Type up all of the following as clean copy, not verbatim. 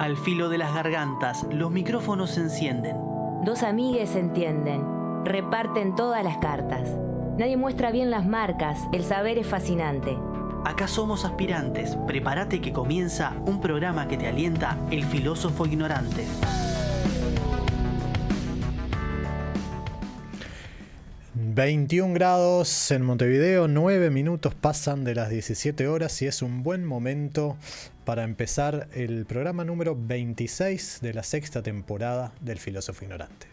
Al filo de las gargantas, los micrófonos se encienden. Dos amigues se entienden, reparten todas las cartas. Nadie muestra bien las marcas, el saber es fascinante. Acá somos aspirantes, prepárate que comienza un programa que te alienta el filósofo ignorante. ...21 grados en Montevideo, 9 minutos pasan de las 17 horas y es un buen momento para empezar el programa número 26 de la sexta temporada del Filósofo Ignorante.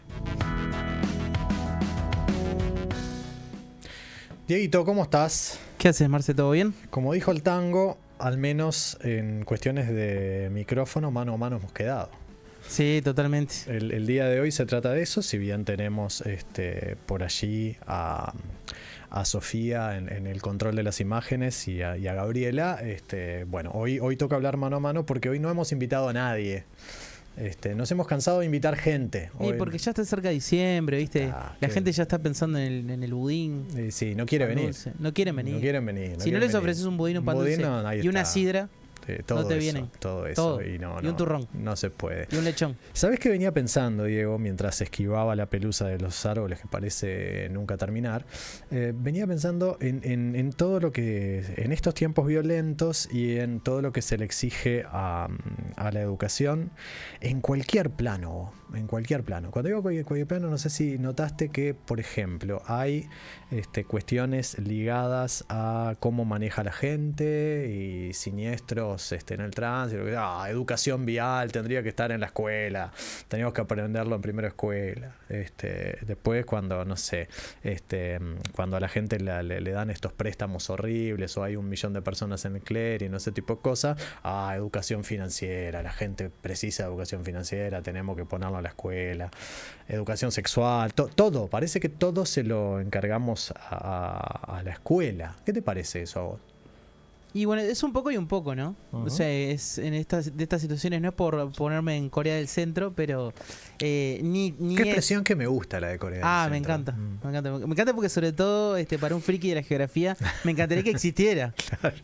Dieguito, ¿cómo estás? ¿Qué haces, Marce? ¿Todo bien? Como dijo el tango, al menos en cuestiones de micrófono, mano a mano hemos quedado. Sí, totalmente. El día de hoy se trata de eso, si bien tenemos por allí a Sofía en el control de las imágenes y a Gabriela. Bueno, hoy toca hablar mano a mano porque hoy no hemos invitado a nadie. Nos hemos cansado de invitar gente. Sí, porque ya está cerca de diciembre, ¿viste? La gente ya está pensando en el budín. Sí, no quiere venir. Dulce. No quieren venir. Si no les ofreces un budín, un pan dulce y una sidra, todo no te eso, vienen. Todo eso. Todo. Y un turrón. No se puede. Y un lechón. ¿Sabés qué venía pensando, Diego, mientras esquivaba la pelusa de los árboles que parece nunca terminar? Venía pensando en todo lo que, en estos tiempos violentos y en todo lo que se le exige a la educación en cualquier plano. Cuando digo cualquier plano, no sé si notaste que, por ejemplo, hay cuestiones ligadas a cómo maneja la gente y siniestros en el tránsito. Educación vial tendría que estar en la escuela, teníamos que aprenderlo en primera escuela. Después cuando, no sé, cuando a la gente le dan estos préstamos horribles o hay 1 millón de personas en el clearing, no sé, tipo de cosas. Educación financiera, la gente precisa de educación financiera, tenemos que ponerlo a la escuela. Educación sexual, todo, parece que todo se lo encargamos a la escuela. ¿Qué te parece eso a vos? Y bueno, es un poco y un poco, ¿no? Uh-huh. O sea, de estas situaciones, no es por ponerme en Corea del Centro, pero Qué expresión que me gusta la de Corea del Centro. Me encanta. Me encanta porque sobre todo para un friki de la geografía me encantaría que existiera. Claro.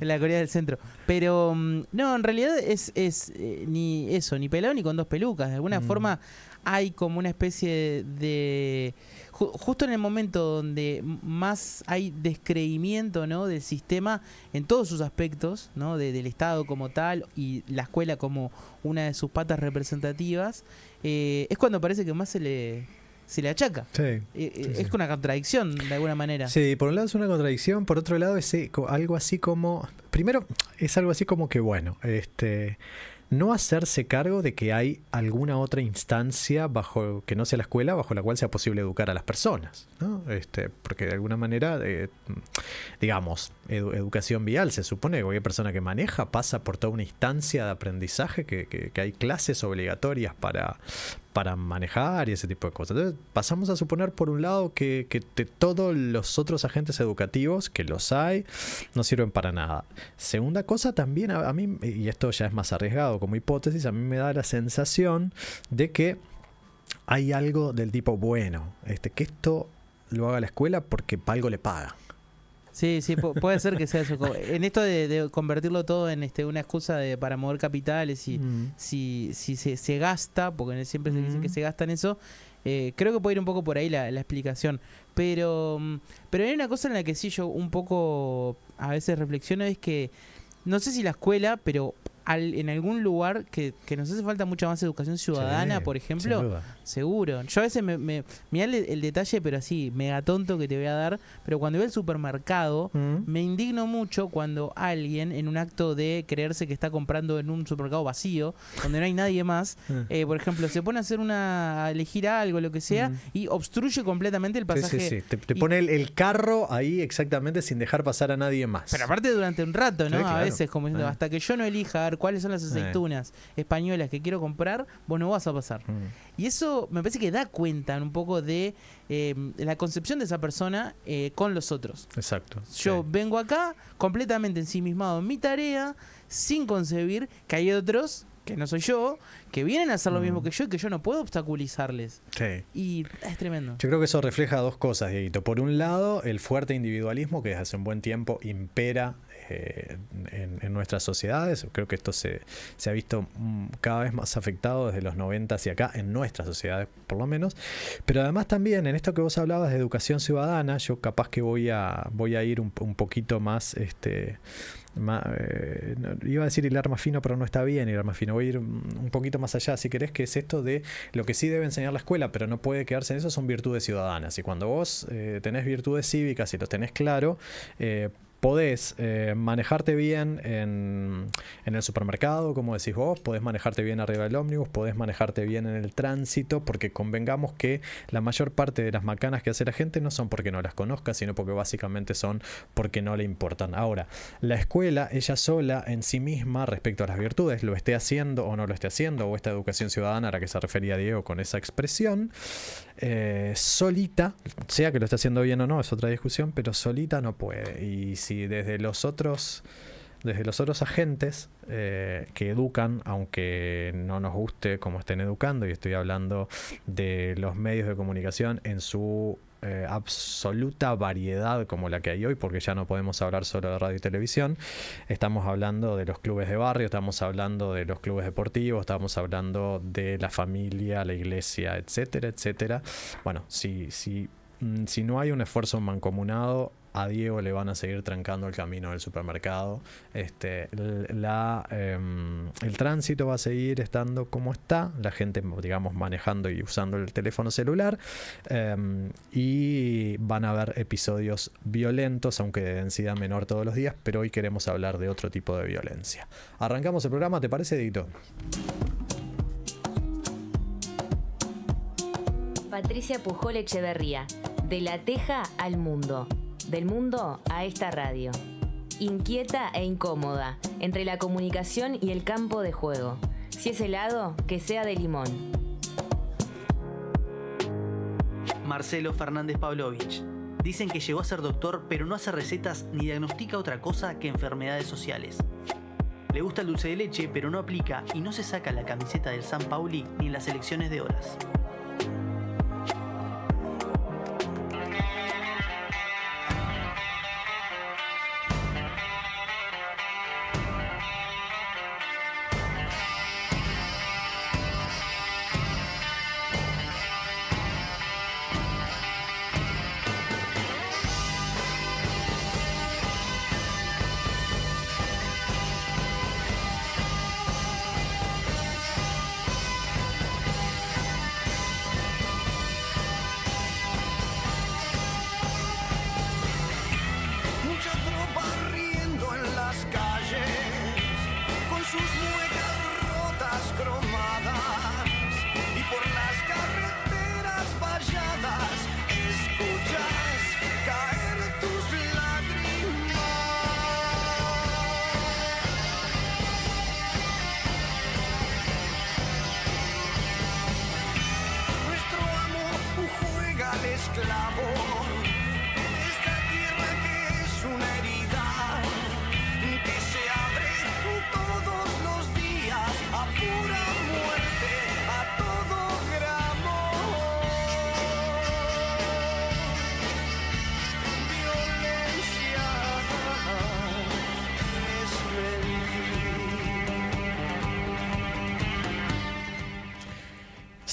La Corea del Centro. Pero no, en realidad es ni eso, ni pelado ni con 2 pelucas. De alguna forma hay como una especie de... Justo en el momento donde más hay descreimiento, ¿no?, del sistema en todos sus aspectos, ¿no?, del Estado como tal y la escuela como una de sus patas representativas, es cuando parece que más se le achaca. Sí, es una contradicción de alguna manera. Sí, por un lado es una contradicción, por otro lado es algo así como... Primero, es algo así como que, bueno, no hacerse cargo de que hay alguna otra instancia bajo que no sea la escuela, bajo la cual sea posible educar a las personas, ¿no? Porque de alguna manera, digamos, educación vial, se supone que cualquier persona que maneja pasa por toda una instancia de aprendizaje, que hay clases obligatorias para manejar y ese tipo de cosas. Entonces pasamos a suponer por un lado que todos los otros agentes educativos, que los hay, no sirven para nada. Segunda cosa también, a mí, y esto ya es más arriesgado como hipótesis, a mí me da la sensación de que hay algo del tipo, bueno, que esto lo haga la escuela porque para algo le paga. Sí, puede ser que sea eso. En esto de convertirlo todo en una excusa para mover capitales y si se gasta, porque siempre se dice que se gasta en eso, creo que puede ir un poco por ahí la explicación. Pero hay una cosa en la que sí yo un poco a veces reflexiono, es que no sé si la escuela, pero en algún lugar que nos hace falta mucha más educación ciudadana, sí, por ejemplo, seguro. Yo a veces mirá el detalle, pero así, mega tonto que te voy a dar, pero cuando voy al supermercado, me indigno mucho cuando alguien, en un acto de creerse que está comprando en un supermercado vacío, donde no hay nadie más, por ejemplo, se pone a elegir algo, lo que sea, y obstruye completamente el pasaje. Sí. Te pone el carro ahí exactamente sin dejar pasar a nadie más. Pero aparte durante un rato, ¿no? Sí, claro. A veces, como diciendo, hasta que yo no elija a ver cuáles son las aceitunas españolas que quiero comprar, vos no vas a pasar. Y eso me parece que da cuenta un poco de la concepción de esa persona con los otros. Exacto. Yo vengo acá completamente ensimismado en mi tarea, sin concebir que hay otros que no soy yo, que vienen a hacer lo mismo que yo y que yo no puedo obstaculizarles. Sí. Y es tremendo. Yo creo que eso refleja dos cosas, Dieguito. Por un lado, el fuerte individualismo que desde hace un buen tiempo impera en nuestras sociedades. Creo que esto se ha visto cada vez más afectado desde los 90 hacia acá, en nuestras sociedades por lo menos. Pero además también en esto que vos hablabas de educación ciudadana, yo capaz que voy a ir un poquito más... iba a decir hilar más fino, pero no está bien hilar más fino. Voy a ir un poquito más allá, si querés, que es esto de lo que sí debe enseñar la escuela, pero no puede quedarse en eso, son virtudes ciudadanas. Y cuando vos tenés virtudes cívicas y los tenés claro, podés manejarte bien en el supermercado, como decís vos, podés manejarte bien arriba del ómnibus, podés manejarte bien en el tránsito, porque convengamos que la mayor parte de las macanas que hace la gente no son porque no las conozca, sino porque básicamente son porque no le importan. Ahora, la escuela, ella sola en sí misma, respecto a las virtudes, lo esté haciendo o no lo esté haciendo, o esta educación ciudadana a la que se refería Diego con esa expresión, solita, sea que lo esté haciendo bien o no, es otra discusión, pero solita no puede. Y si desde los otros agentes que educan, aunque no nos guste cómo estén educando, y estoy hablando de los medios de comunicación en su absoluta variedad como la que hay hoy, porque ya no podemos hablar solo de radio y televisión, estamos hablando de los clubes de barrio, estamos hablando de los clubes deportivos, estamos hablando de la familia, la iglesia, etcétera, etcétera. Bueno, si no hay un esfuerzo mancomunado, a Diego le van a seguir trancando el camino del supermercado. El tránsito va a seguir estando como está, la gente, digamos, manejando y usando el teléfono celular, y van a haber episodios violentos, aunque de densidad menor todos los días, pero hoy queremos hablar de otro tipo de violencia. Arrancamos el programa, ¿te parece, Dieguito? Patricia Pujol Echeverría, de La Teja al mundo, del mundo a esta radio. Inquieta e incómoda, entre la comunicación y el campo de juego. Si es helado, que sea de limón. Marcelo Fernández Pavlovich. Dicen que llegó a ser doctor, pero no hace recetas ni diagnostica otra cosa que enfermedades sociales. Le gusta el dulce de leche, pero no aplica y no se saca la camiseta del San Pauli ni en las elecciones de horas.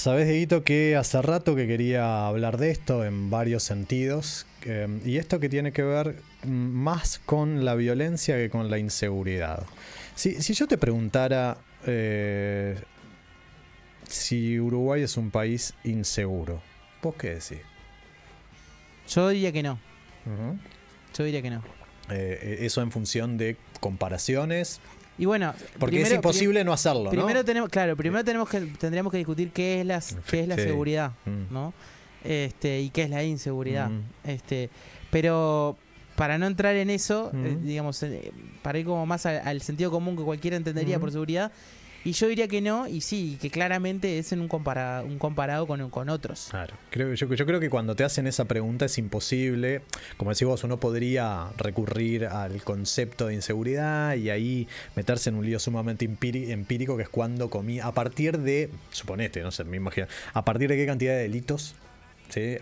Sabés, Dieguito, que hace rato que quería hablar de esto en varios sentidos, y esto que tiene que ver más con la violencia que con la inseguridad. Si yo te preguntara si Uruguay es un país inseguro, ¿vos qué decís? Yo diría que no. Uh-huh. Yo diría que no. Eso en función de comparaciones. Y bueno, porque es imposible no hacerlo, primero ¿no? Tendríamos que discutir qué es la seguridad, ¿no? Y qué es la inseguridad. Pero para no entrar en eso, digamos, para ir como más al sentido común que cualquiera entendería por seguridad, Y yo diría que no, y sí, que claramente es en un comparado con otros. Claro, yo creo que cuando te hacen esa pregunta es imposible. Como decís vos, uno podría recurrir al concepto de inseguridad y ahí meterse en un lío sumamente empírico, que es cuando a partir de, suponete, no sé, me imagino, a partir de qué cantidad de delitos, ¿sí?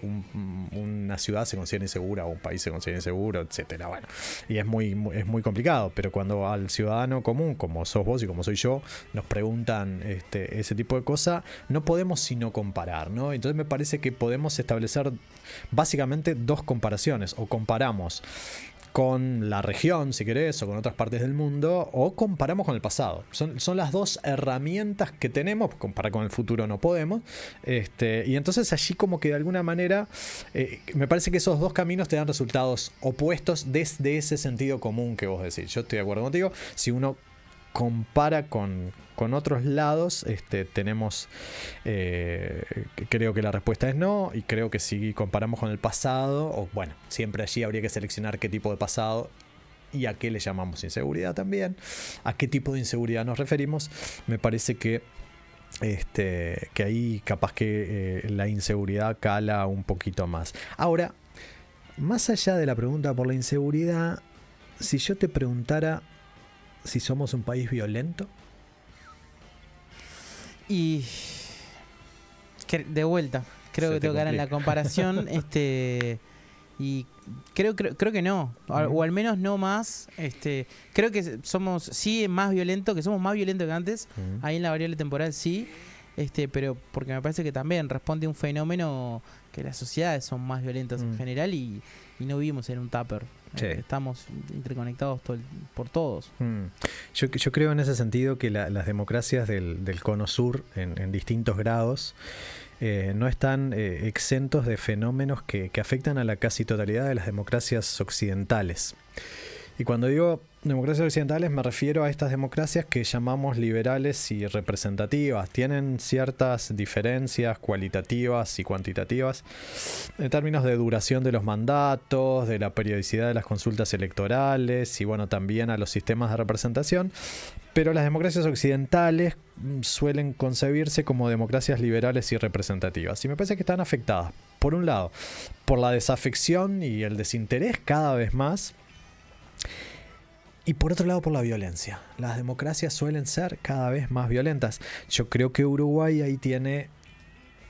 Una ciudad se considera insegura o un país se considera inseguro, etcétera. Bueno, y es muy complicado, pero cuando al ciudadano común, como sos vos y como soy yo, nos preguntan ese tipo de cosas, no podemos sino comparar, ¿no? Entonces me parece que podemos establecer básicamente dos comparaciones, o comparamos con la región, si querés, o con otras partes del mundo, o comparamos con el pasado. Son las dos herramientas que tenemos. Comparar con el futuro no podemos. Y entonces allí como que de alguna manera me parece que esos dos caminos te dan resultados opuestos desde ese sentido común que vos decís. Yo estoy de acuerdo contigo. Si uno compara con otros lados, tenemos, creo que la respuesta es no, y creo que si comparamos con el pasado, o bueno, siempre allí habría que seleccionar qué tipo de pasado y a qué le llamamos inseguridad también, a qué tipo de inseguridad nos referimos. Me parece que ahí capaz que la inseguridad cala un poquito más. Ahora, más allá de la pregunta por la inseguridad, si yo te preguntara si somos un país violento. Y de vuelta, creo que tengo que dar en la comparación, y creo que no, o al menos no más. Creo que somos más violentos que antes. Ahí en la variable temporal sí, pero porque me parece que también responde a un fenómeno que las sociedades son más violentas en general, y no vivimos en un tupper. Sí. Estamos interconectados por todos. Yo creo en ese sentido que las democracias del cono sur, en distintos grados, no están exentos de fenómenos que afectan a la casi totalidad de las democracias occidentales. Y cuando digo democracias occidentales me refiero a estas democracias que llamamos liberales y representativas. Tienen ciertas diferencias cualitativas y cuantitativas en términos de duración de los mandatos, de la periodicidad de las consultas electorales y bueno, también a los sistemas de representación. Pero las democracias occidentales suelen concebirse como democracias liberales y representativas. Y me parece que están afectadas, por un lado, por la desafección y el desinterés cada vez más. Y por otro lado, por la violencia. Las democracias suelen ser cada vez más violentas. Yo creo que Uruguay ahí tiene,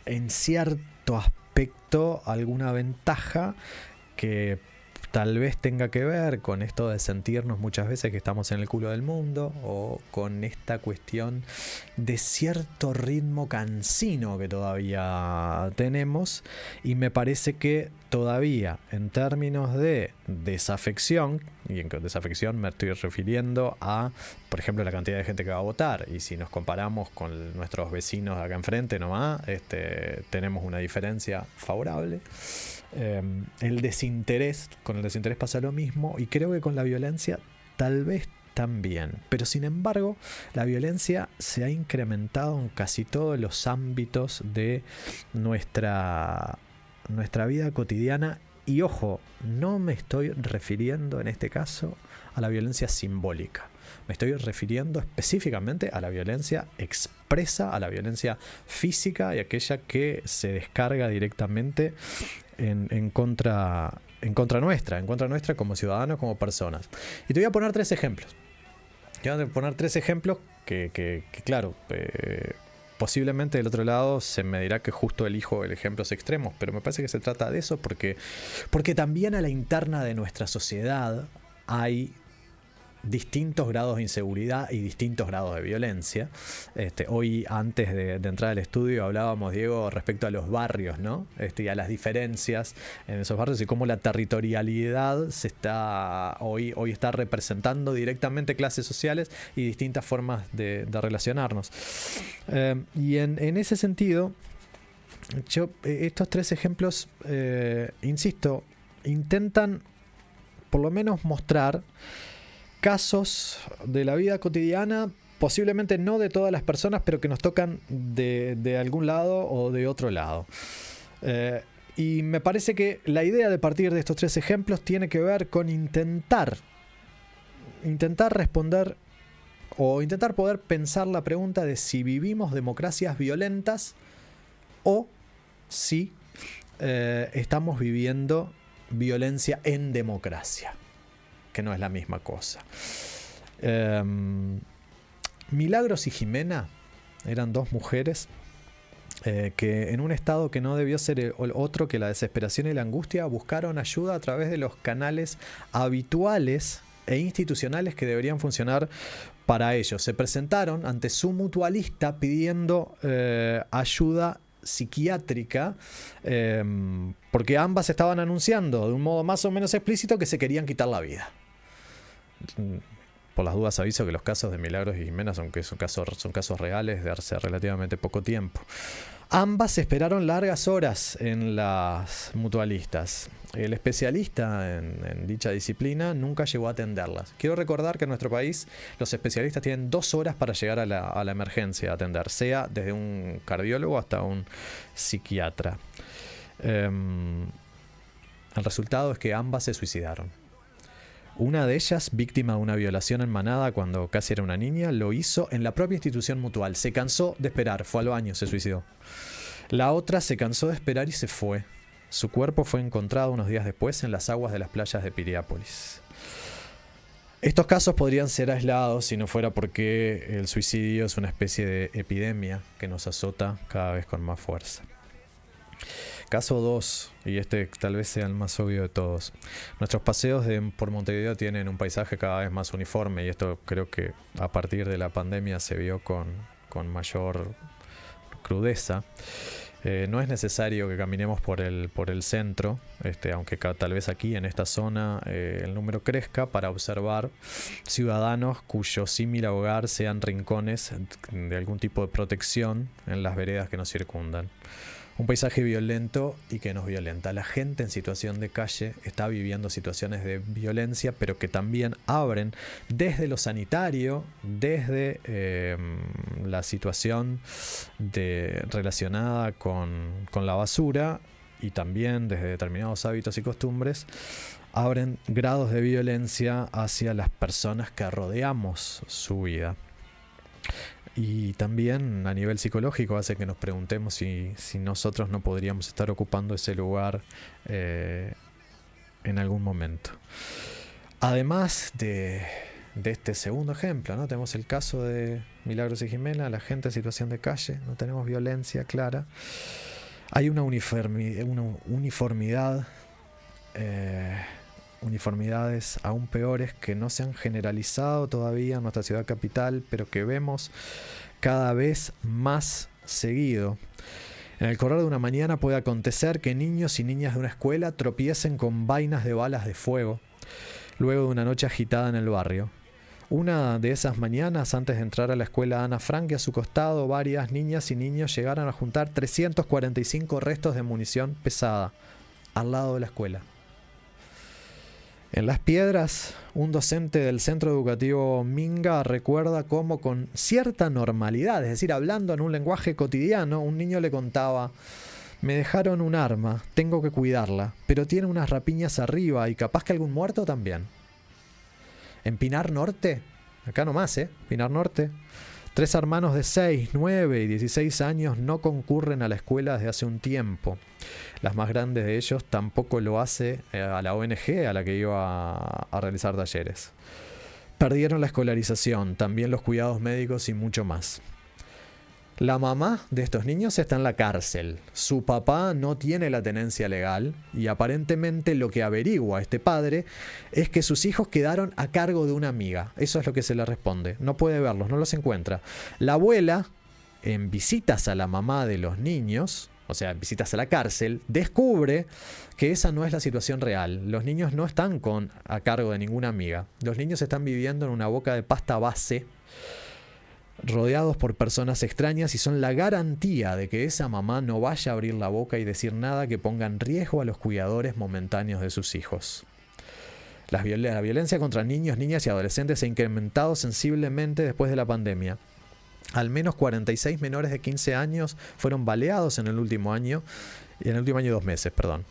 en cierto aspecto, alguna ventaja que tal vez tenga que ver con esto de sentirnos muchas veces que estamos en el culo del mundo, o con esta cuestión de cierto ritmo cansino que todavía tenemos. Y me parece que todavía, en términos de desafección, y en desafección me estoy refiriendo a, por ejemplo, la cantidad de gente que va a votar, y si nos comparamos con nuestros vecinos de acá enfrente nomás, tenemos una diferencia favorable. El desinterés, con el desinterés pasa lo mismo, y creo que con la violencia tal vez también, pero sin embargo la violencia se ha incrementado en casi todos los ámbitos de nuestra vida cotidiana. Y ojo, no me estoy refiriendo en este caso a la violencia simbólica, me estoy refiriendo específicamente a la violencia expresa, a la violencia física y aquella que se descarga directamente en contra nuestra como ciudadanos, como personas. Y te voy a poner tres ejemplos. Que claro, posiblemente del otro lado se me dirá que justo elijo ejemplos extremos, pero me parece que se trata de eso porque también a la interna de nuestra sociedad hay distintos grados de inseguridad y distintos grados de violencia. Hoy, antes de entrar al estudio, hablábamos, Diego, respecto a los barrios, ¿no? Y a las diferencias en esos barrios y cómo la territorialidad se está hoy está representando directamente clases sociales y distintas formas de relacionarnos. Y en ese sentido, estos tres ejemplos, insisto, intentan por lo menos mostrar casos de la vida cotidiana, posiblemente no de todas las personas, pero que nos tocan de algún lado o de otro lado. Y me parece que la idea de partir de estos tres ejemplos tiene que ver con intentar responder o intentar poder pensar la pregunta de si vivimos democracias violentas o si estamos viviendo violencia en democracia, que no es la misma cosa. Milagros y Jimena eran dos mujeres que en un estado que no debió ser otro que la desesperación y la angustia, buscaron ayuda a través de los canales habituales e institucionales que deberían funcionar para ellos. Se presentaron ante su mutualista pidiendo ayuda psiquiátrica, porque ambas estaban anunciando de un modo más o menos explícito que se querían quitar la vida. Por las dudas aviso que los casos de Milagros y Jimena son casos reales de hace relativamente poco tiempo. Ambas esperaron largas horas en las mutualistas. El especialista en dicha disciplina nunca llegó a atenderlas. Quiero recordar que en nuestro país los especialistas tienen 2 horas para llegar a la emergencia a atender, sea desde un cardiólogo hasta un psiquiatra. El resultado es que ambas se suicidaron. Una de ellas, víctima de una violación en manada cuando casi era una niña, lo hizo en la propia institución mutual. Se cansó de esperar, fue al baño, se suicidó. La otra se cansó de esperar y se fue. Su cuerpo fue encontrado unos días después en las aguas de las playas de Piriápolis. Estos casos podrían ser aislados si no fuera porque el suicidio es una especie de epidemia que nos azota cada vez con más fuerza. Caso 2, y este tal vez sea el más obvio de todos. Nuestros paseos por Montevideo tienen un paisaje cada vez más uniforme, y esto creo que a partir de la pandemia se vio con mayor crudeza. No es necesario que caminemos por el centro, aunque tal vez aquí en esta zona el número crezca, para observar ciudadanos cuyo símil hogar sean rincones de algún tipo de protección en las veredas que nos circundan. Un paisaje violento y que nos violenta. La gente en situación de calle está viviendo situaciones de violencia, pero que también abren desde lo sanitario, desde la situación relacionada con la basura, y también desde determinados hábitos y costumbres, abren grados de violencia hacia las personas que rodeamos su vida. Y también a nivel psicológico hace que nos preguntemos si nosotros no podríamos estar ocupando ese lugar en algún momento. Además de este segundo ejemplo, ¿no? Tenemos el caso de Milagros y Jimena, la gente en situación de calle, no tenemos violencia clara. Hay una uniformidades aún peores que no se han generalizado todavía en nuestra ciudad capital, pero que vemos cada vez más seguido. En el correr de una mañana puede acontecer que niños y niñas de una escuela tropiecen con vainas de balas de fuego, luego de una noche agitada en el barrio. Una de esas mañanas, antes de entrar a la escuela Ana Frank, y a su costado varias niñas y niños llegaron a juntar 345 restos de munición pesada al lado de la escuela. En Las Piedras, un docente del centro educativo Minga recuerda cómo con cierta normalidad, es decir, hablando en un lenguaje cotidiano, un niño le contaba: me dejaron un arma, tengo que cuidarla, pero tiene unas rapiñas arriba y capaz que algún muerto también. En Pinar Norte, acá nomás, Pinar Norte, 3 hermanos de 6, 9 y 16 años no concurren a la escuela desde hace un tiempo. Las más grandes de ellos tampoco lo hace a la ONG a la que iba a realizar talleres. Perdieron la escolarización, también los cuidados médicos y mucho más. La mamá de estos niños está en la cárcel. Su papá no tiene la tenencia legal y aparentemente lo que averigua este padre es que sus hijos quedaron a cargo de una amiga. Eso es lo que se le responde. No puede verlos, no los encuentra. La abuela, en visitas a la mamá de los niños, o sea, visitas a la cárcel, descubre que esa no es la situación real. Los niños no están a cargo de ninguna amiga. Los niños están viviendo en una boca de pasta base, rodeados por personas extrañas, y son la garantía de que esa mamá no vaya a abrir la boca y decir nada que ponga en riesgo a los cuidadores momentáneos de sus hijos. La violencia contra niños, niñas y adolescentes se ha incrementado sensiblemente después de la pandemia. Al menos 46 menores de 15 años fueron baleados en el último año 2 meses, perdón.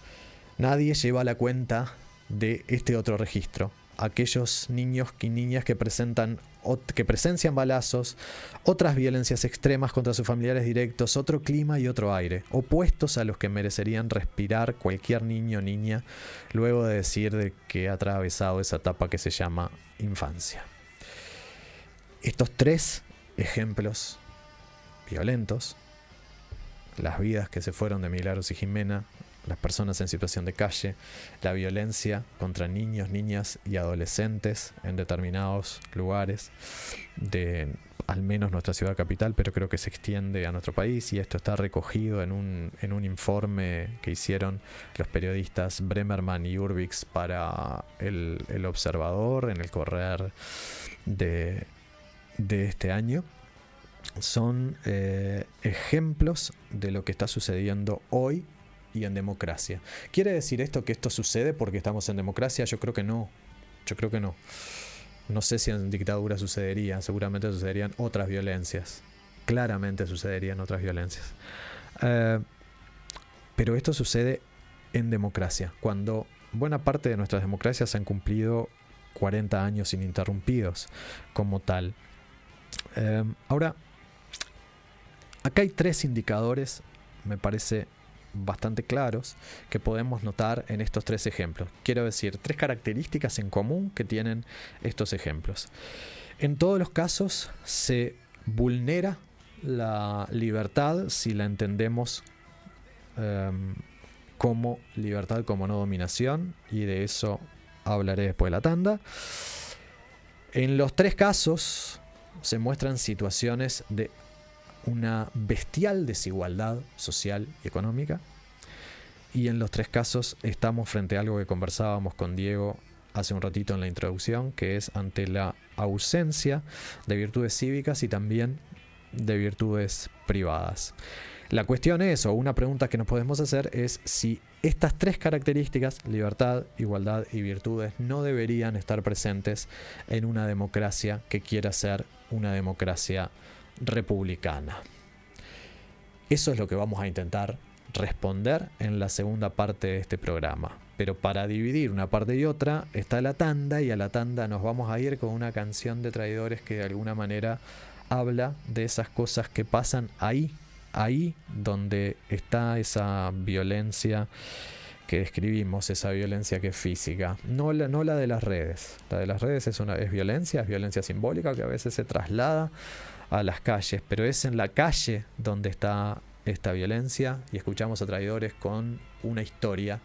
Nadie lleva la cuenta de este otro registro. aquellos niños y niñas que presencian balazos, otras violencias extremas contra sus familiares directos, otro clima y otro aire, opuestos a los que merecerían respirar cualquier niño o niña luego de decir de que ha atravesado esa etapa que se llama infancia. Estos 3 ejemplos violentos, las vidas que se fueron de Milagros y Jimena, las personas en situación de calle, la violencia contra niños, niñas y adolescentes en determinados lugares de al menos nuestra ciudad capital, pero creo que se extiende a nuestro país, y esto está recogido en un informe que hicieron los periodistas Bremerman y Urbix para el Observador en el correr de este año. Son ejemplos de lo que está sucediendo hoy y en democracia. ¿Quiere decir esto que esto sucede porque estamos en democracia? Yo creo que no. No sé si en dictadura sucedería. Seguramente sucederían otras violencias. Claramente sucederían otras violencias. Pero esto sucede en democracia, cuando buena parte de nuestras democracias han cumplido 40 años ininterrumpidos como tal. Ahora, acá hay 3 indicadores, me parece bastante claros, que podemos notar en estos 3 ejemplos. Quiero decir, 3 características en común que tienen estos ejemplos. En todos los casos se vulnera la libertad si la entendemos como libertad, como no dominación, y de eso hablaré después de la tanda. En los 3 casos se muestran situaciones de una bestial desigualdad social y económica, y en los 3 casos estamos frente a algo que conversábamos con Diego hace un ratito en la introducción, que es ante la ausencia de virtudes cívicas y también de virtudes privadas. La cuestión es, o una pregunta que nos podemos hacer, es si estas 3 características, libertad, igualdad y virtudes, no deberían estar presentes en una democracia que quiera ser una democracia republicana. Eso es lo que vamos a intentar responder en la segunda parte de este programa. Pero para dividir una parte y otra está la tanda, y a la tanda nos vamos a ir con una canción de Traidores que de alguna manera habla de esas cosas que pasan ahí donde está esa violencia que describimos, esa violencia que es física, no la de las redes. La de las redes es violencia simbólica que a veces se traslada a las calles, pero es en la calle donde está esta violencia, y escuchamos a Traidores con una historia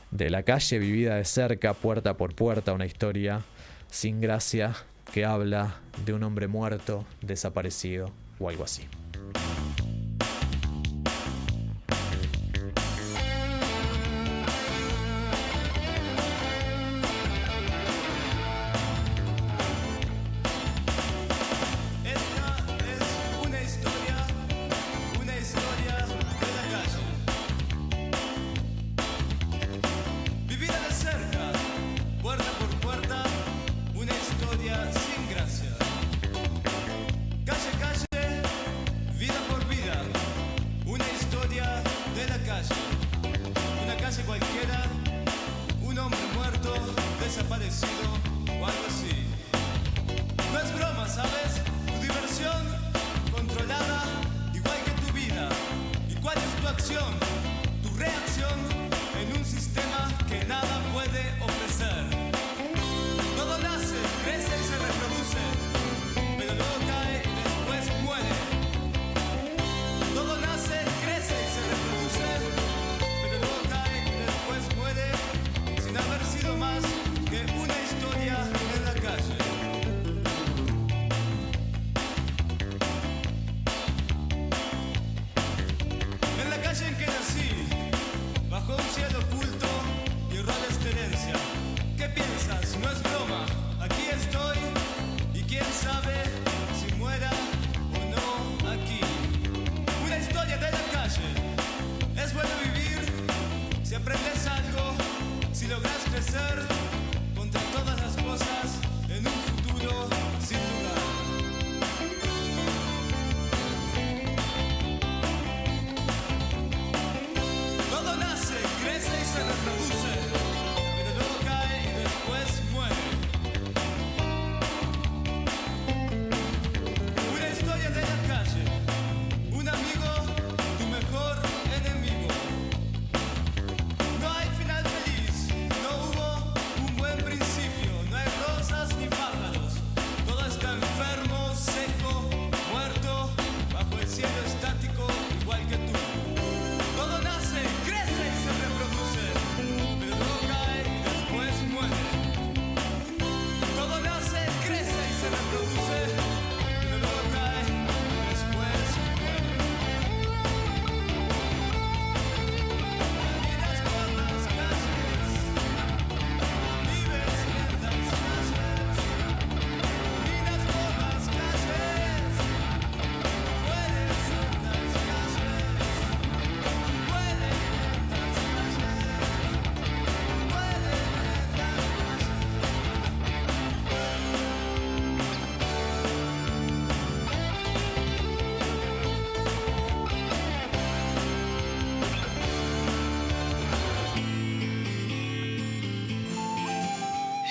de la calle vivida de cerca, puerta por puerta, una historia sin gracia que habla de un hombre muerto, desaparecido o algo así. Sin haber sido más que una historia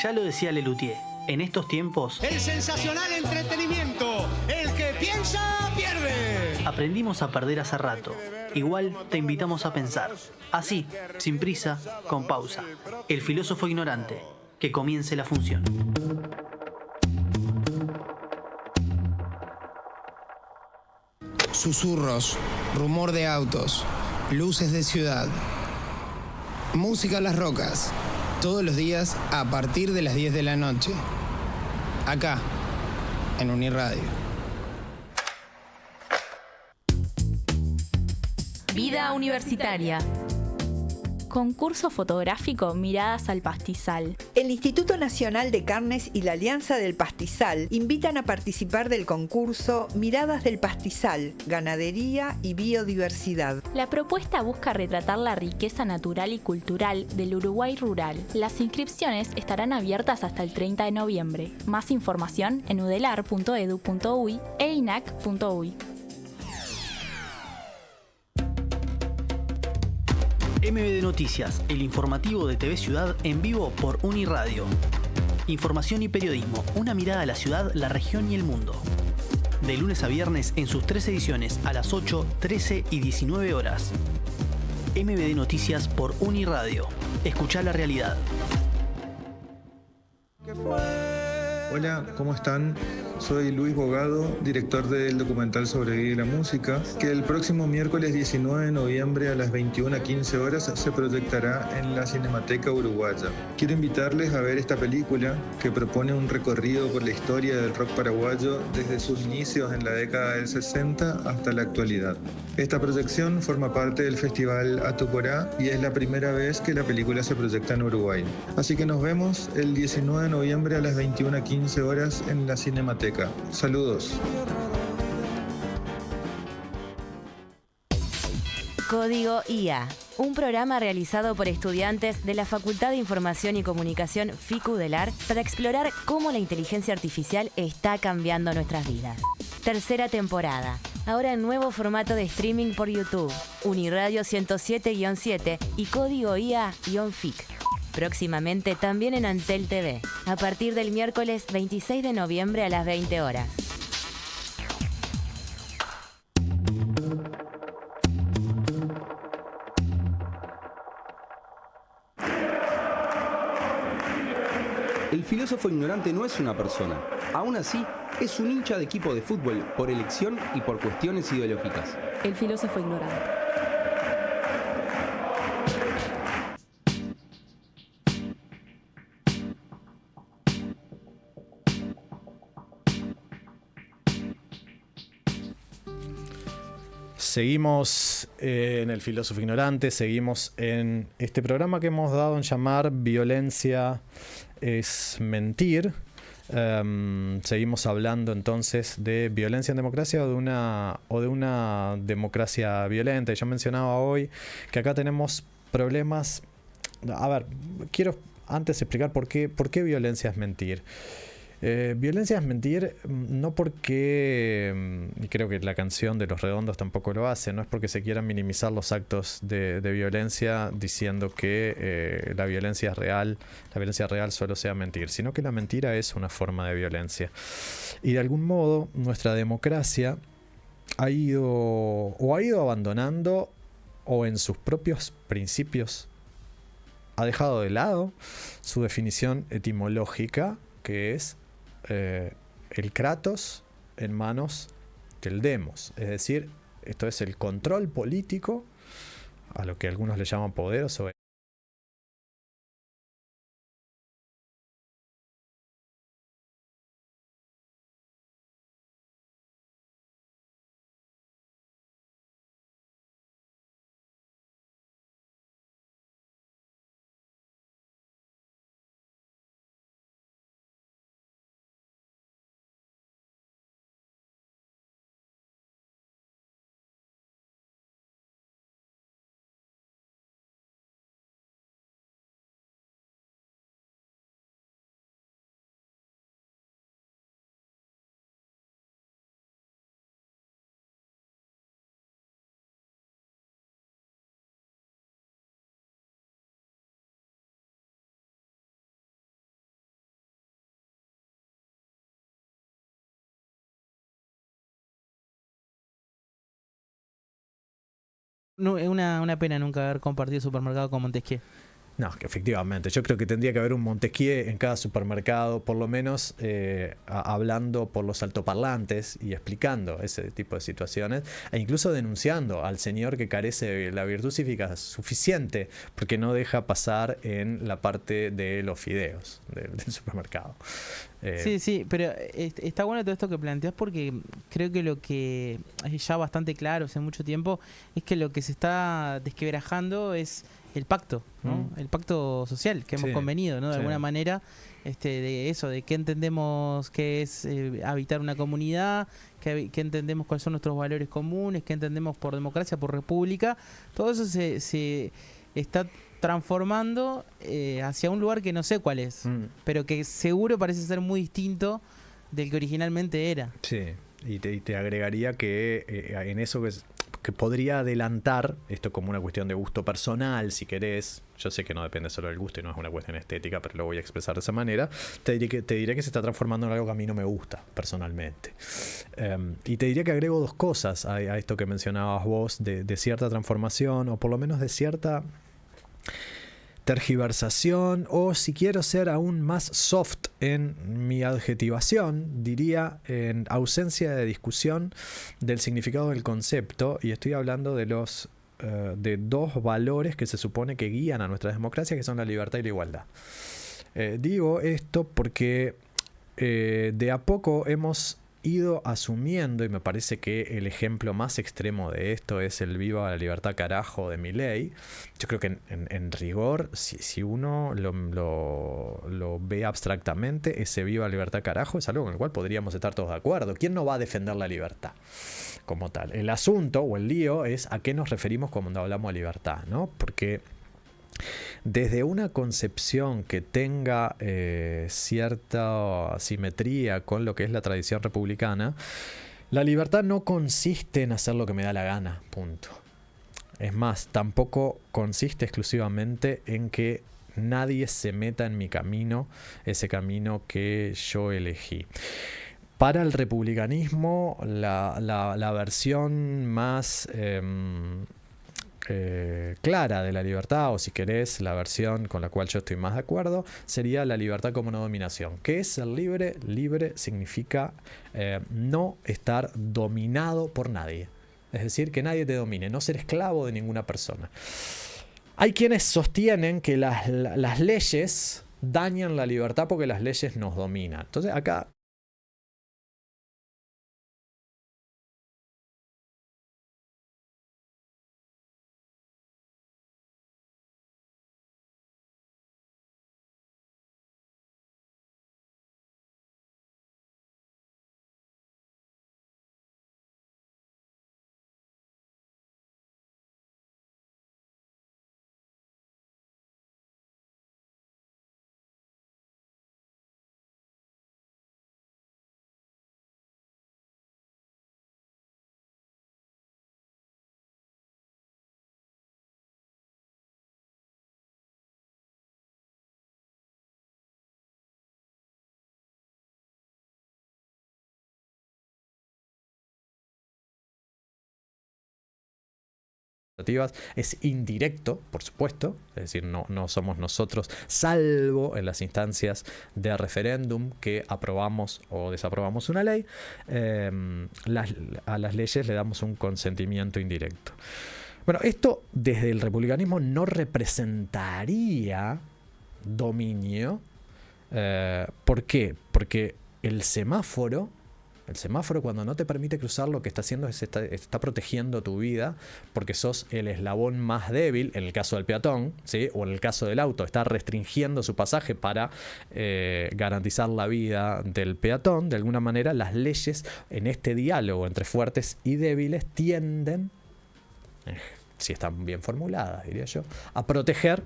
Ya lo decía Lelutier, en estos tiempos El sensacional entretenimiento. El que piensa, pierde. aprendimos a perder hace rato. Igual te invitamos a pensar. Así, sin prisa, con pausa. El filósofo ignorante. Que comience la función. Susurros, rumor de autos, luces de ciudad, música a las rocas, todos los días a partir de las 10 de la noche. Acá, en Uniradio. Vida universitaria. Concurso fotográfico Miradas al Pastizal. El Instituto Nacional de Carnes y la Alianza del Pastizal invitan a participar del concurso Miradas del Pastizal, Ganadería y Biodiversidad. La propuesta busca retratar la riqueza natural y cultural del Uruguay rural. Las inscripciones estarán abiertas hasta el 30 de noviembre. Más información en udelar.edu.uy e inac.uy. MBD Noticias, el informativo de TV Ciudad en vivo por Uniradio. Información y periodismo, una mirada a la ciudad, la región y el mundo. De lunes a viernes en sus 3 ediciones a las 8, 13 y 19 horas. MBD Noticias por Uniradio. Escuchá la realidad. Hola, ¿cómo están? Soy Luis Bogado, director del documental sobre Vida y la Música, que el próximo miércoles 19 de noviembre a las 21:15 horas se proyectará en la Cinemateca Uruguaya. Quiero invitarles a ver esta película que propone un recorrido por la historia del rock paraguayo desde sus inicios en la década del 60 hasta la actualidad. Esta proyección forma parte del Festival Atuporá y es la primera vez que la película se proyecta en Uruguay. Así que nos vemos el 19 de noviembre a las 21:15 horas en la Cinemateca. Saludos. Código IA, un programa realizado por estudiantes de la Facultad de Información y Comunicación FICU UDELAR para explorar cómo la inteligencia artificial está cambiando nuestras vidas. Tercera temporada, ahora en nuevo formato de streaming por YouTube, Uniradio 107-7 y Código IA-FIC. Próximamente también en Antel TV, a partir del miércoles 26 de noviembre a las 20 horas. El filósofo ignorante no es una persona. Aún así, es un hincha de equipo de fútbol por elección y por cuestiones ideológicas. El filósofo ignorante. Seguimos en El Filósofo Ignorante, seguimos en este programa que hemos dado en llamar Violencia es Mentir. Seguimos hablando entonces de violencia en democracia o de una democracia violenta. Y yo mencionaba hoy que acá tenemos problemas. A ver, quiero antes explicar por qué violencia es mentir. Violencia es mentir no porque, y creo que la canción de Los Redondos tampoco lo hace, no es porque se quieran minimizar los actos de violencia diciendo que la violencia real solo sea mentir, sino que la mentira es una forma de violencia. Y de algún modo nuestra democracia ha ido abandonando o en sus propios principios ha dejado de lado su definición etimológica, que es el kratos en manos del demos, es decir, esto es el control político, a lo que algunos le llaman poder sobre No, es una pena nunca haber compartido supermercado con Montesquieu. No, que efectivamente. Yo creo que tendría que haber un Montesquieu en cada supermercado, por lo menos hablando por los altoparlantes y explicando ese tipo de situaciones, e incluso denunciando al señor que carece de la virtud cívica suficiente porque no deja pasar en la parte de los fideos del supermercado. Sí, pero está bueno todo esto que planteas, porque creo que lo que es ya bastante claro hace mucho tiempo es que lo que se está desquebrajando es el pacto, ¿no? El pacto social que hemos convenido, ¿no? De alguna manera, de eso, de qué entendemos que es habitar una comunidad, qué entendemos cuáles son nuestros valores comunes, qué entendemos por democracia, por república. Todo eso se está transformando hacia un lugar que no sé cuál es, pero que seguro parece ser muy distinto del que originalmente era. Sí, y te agregaría que en eso que podría adelantar esto como una cuestión de gusto personal, si querés. Yo sé que no depende solo del gusto y no es una cuestión estética, pero lo voy a expresar de esa manera. Te diré que se está transformando en algo que a mí no me gusta personalmente. Y te diría que agrego dos cosas a esto que mencionabas vos, de cierta transformación, o por lo menos de cierta tergiversación, o si quiero ser aún más soft en mi adjetivación, diría en ausencia de discusión del significado del concepto, y estoy hablando de de dos valores que se supone que guían a nuestra democracia, que son la libertad y la igualdad. Digo esto porque de a poco hemos ido asumiendo, y me parece que el ejemplo más extremo de esto es el viva la libertad carajo de Milei. Yo creo que en rigor, si uno lo ve abstractamente, ese viva la libertad carajo es algo con el cual podríamos estar todos de acuerdo. ¿Quién no va a defender la libertad como tal? El asunto o el lío es a qué nos referimos cuando hablamos de libertad, ¿no? Porque desde una concepción que tenga cierta simetría con lo que es la tradición republicana, la libertad no consiste en hacer lo que me da la gana, punto. Es más, tampoco consiste exclusivamente en que nadie se meta en mi camino, ese camino que yo elegí. Para el republicanismo, la versión más clara de la libertad, o si querés, la versión con la cual yo estoy más de acuerdo, sería la libertad como no dominación. ¿Qué es ser libre? Libre significa no estar dominado por nadie. Es decir, que nadie te domine, no ser esclavo de ninguna persona. Hay quienes sostienen que las leyes dañan la libertad porque las leyes nos dominan. Entonces acá es indirecto, por supuesto, es decir, no somos nosotros, salvo en las instancias de referéndum que aprobamos o desaprobamos una ley, a las leyes le damos un consentimiento indirecto. Bueno, esto desde el republicanismo no representaría dominio. ¿Por qué? Porque el semáforo, cuando no te permite cruzar, lo que está haciendo es está protegiendo tu vida, porque sos el eslabón más débil, en el caso del peatón, ¿sí? O en el caso del auto, está restringiendo su pasaje para garantizar la vida del peatón. De alguna manera, las leyes en este diálogo entre fuertes y débiles tienden, si están bien formuladas, diría yo, a proteger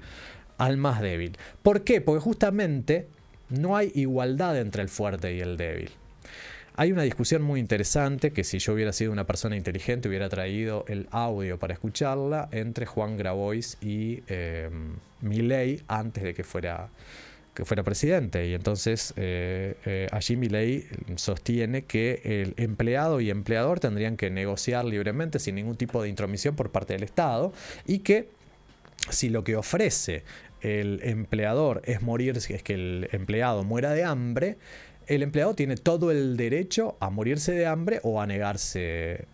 al más débil. ¿Por qué? Porque justamente no hay igualdad entre el fuerte y el débil. Hay una discusión muy interesante que, si yo hubiera sido una persona inteligente, hubiera traído el audio para escucharla, entre Juan Grabois y Milei antes de que fuera que fuera presidente. Y entonces allí Milei sostiene que el empleado y empleador tendrían que negociar libremente sin ningún tipo de intromisión por parte del Estado, y que si lo que ofrece el empleador es que el empleado muera de hambre, el empleado tiene todo el derecho a morirse de hambre o a negarse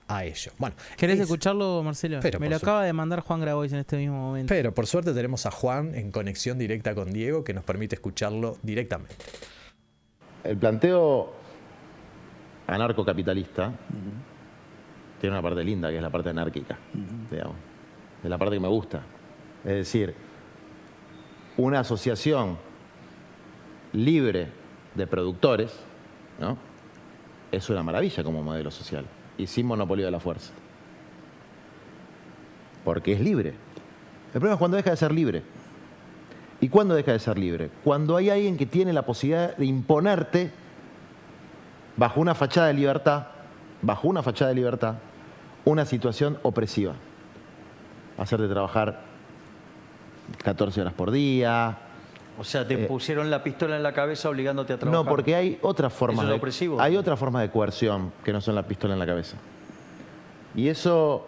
a ello. Bueno, ¿querés escucharlo, Marcelo? Me lo acaba de de mandar Juan Grabois en este mismo momento. Pero por suerte tenemos a Juan en conexión directa con Diego, que nos permite escucharlo directamente. El planteo anarcocapitalista tiene una parte linda, que es la parte anárquica, digamos. Es la parte que me gusta. Es decir, una asociación libre de productores, ¿no?, es una maravilla como modelo social y sin monopolio de la fuerza. Porque es libre. El problema es cuando deja de ser libre. ¿Y cuándo deja de ser libre? Cuando hay alguien que tiene la posibilidad de imponerte bajo una fachada de libertad, una situación opresiva. Hacerte trabajar 14 horas por día. O sea, te pusieron la pistola en la cabeza obligándote a trabajar. No, porque hay otras formas ¿Eso es opresivo? Hay otras formas de coerción que no son la pistola en la cabeza. Y eso,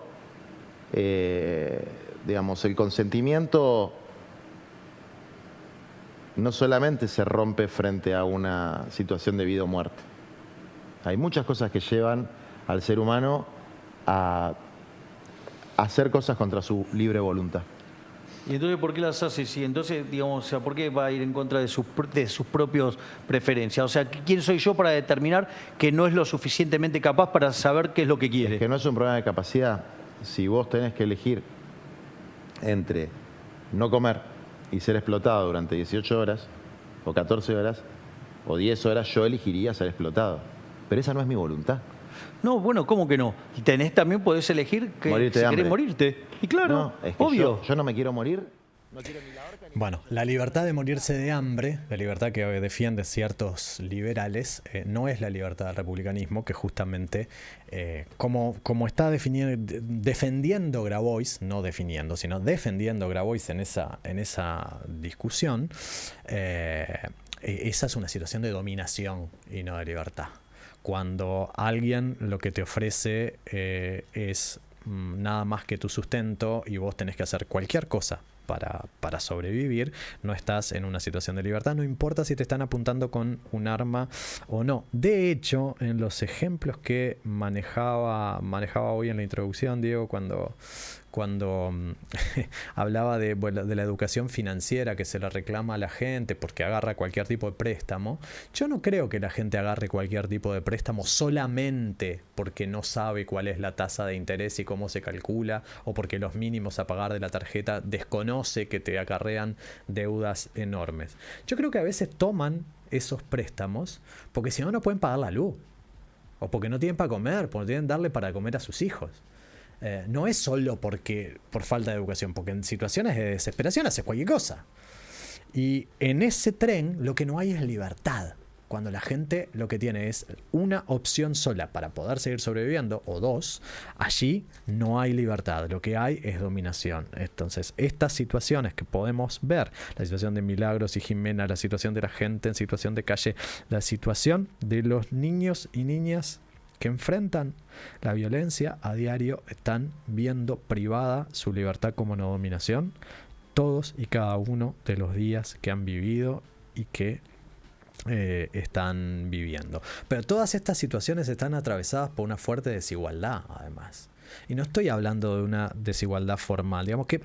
digamos, el consentimiento no solamente se rompe frente a una situación de vida o muerte. Hay muchas cosas que llevan al ser humano a hacer cosas contra su libre voluntad. ¿Y entonces por qué las hace? Sí, entonces, digamos, o sea, ¿por qué va a ir en contra de sus propias preferencias? O sea, ¿quién soy yo para determinar que no es lo suficientemente capaz para saber qué es lo que quiere? Es que no es un problema de capacidad. Si vos tenés que elegir entre no comer y ser explotado durante 18 horas, o 14 horas, o 10 horas, yo elegiría ser explotado. Pero esa no es mi voluntad. No, bueno, ¿cómo que no? Y podés elegir que morirte si de querés hambre. morirte. Y claro, no, es que obvio. Yo no me quiero morir. Bueno, la libertad de morirse de hambre, la libertad que defienden ciertos liberales, no es la libertad del republicanismo, que justamente, como está defendiendo Grabois, no definiendo, sino defendiendo Grabois en esa discusión, esa es una situación de dominación y no de libertad. Cuando alguien lo que te ofrece es nada más que tu sustento y vos tenés que hacer cualquier cosa para sobrevivir, no estás en una situación de libertad, no importa si te están apuntando con un arma o no. De hecho, en los ejemplos que manejaba hoy en la introducción, Diego, cuando hablaba de la educación financiera que se le reclama a la gente porque agarra cualquier tipo de préstamo, yo no creo que la gente agarre cualquier tipo de préstamo solamente porque no sabe cuál es la tasa de interés y cómo se calcula, o porque los mínimos a pagar de la tarjeta desconoce que te acarrean deudas enormes. Yo creo que a veces toman esos préstamos porque si no, no pueden pagar la luz, o porque no tienen para comer, porque no tienen darle para comer a sus hijos. No es solo por falta de educación, porque en situaciones de desesperación haces cualquier cosa. Y en ese tren lo que no hay es libertad. Cuando la gente lo que tiene es una opción sola para poder seguir sobreviviendo, o dos, allí no hay libertad. Lo que hay es dominación. Entonces, estas situaciones que podemos ver, la situación de Milagros y Jimena, la situación de la gente en situación de calle, la situación de los niños y niñas que enfrentan la violencia a diario, están viendo privada su libertad como no dominación todos y cada uno de los días que han vivido y que están viviendo. Pero todas estas situaciones están atravesadas por una fuerte desigualdad, además. Y no estoy hablando de una desigualdad formal. Digamos que,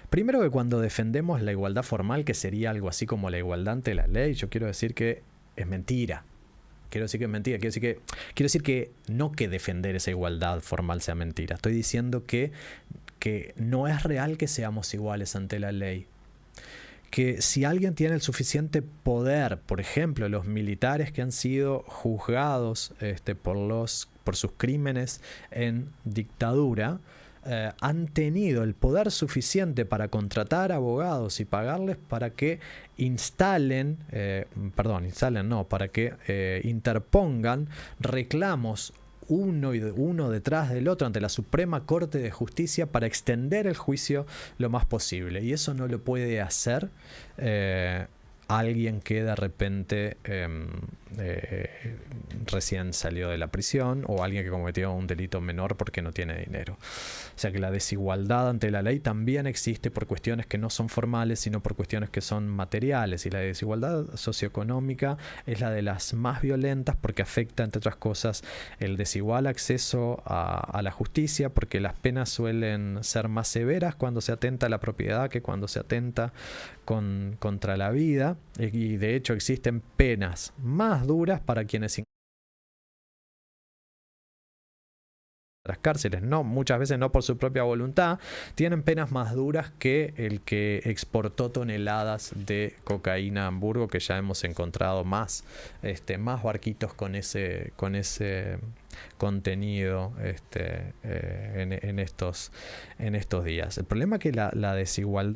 primero, que cuando defendemos la igualdad formal, que sería algo así como la igualdad ante la ley, yo quiero decir que es mentira. Quiero decir que es mentira. Quiero decir que no que defender esa igualdad formal sea mentira. Estoy diciendo que no es real que seamos iguales ante la ley. Que si alguien tiene el suficiente poder, por ejemplo, los militares que han sido juzgados por sus crímenes en dictadura, han tenido el poder suficiente para contratar abogados y pagarles para que para que interpongan reclamos uno detrás del otro ante la Suprema Corte de Justicia para extender el juicio lo más posible. Y eso no lo puede hacer alguien que de repente recién salió de la prisión, o alguien que cometió un delito menor porque no tiene dinero. O sea que la desigualdad ante la ley también existe por cuestiones que no son formales, sino por cuestiones que son materiales, y la desigualdad socioeconómica es la de las más violentas porque afecta, entre otras cosas, el desigual acceso a la justicia, porque las penas suelen ser más severas cuando se atenta a la propiedad que cuando se atenta contra la vida, y de hecho existen penas más duras para quienes las cárceles, no, muchas veces no por su propia voluntad, tienen penas más duras que el que exportó toneladas de cocaína a Hamburgo, que ya hemos encontrado más barquitos con ese contenido en estos días. El problema es que la desigualdad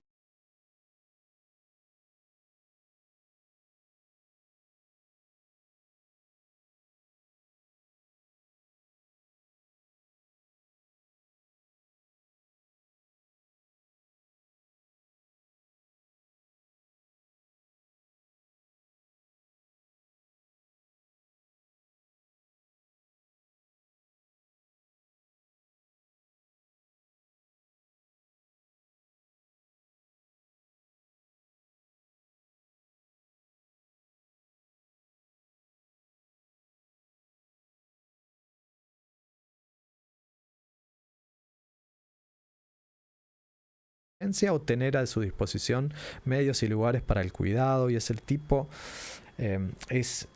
o tener a su disposición medios y lugares para el cuidado, y es el tipo,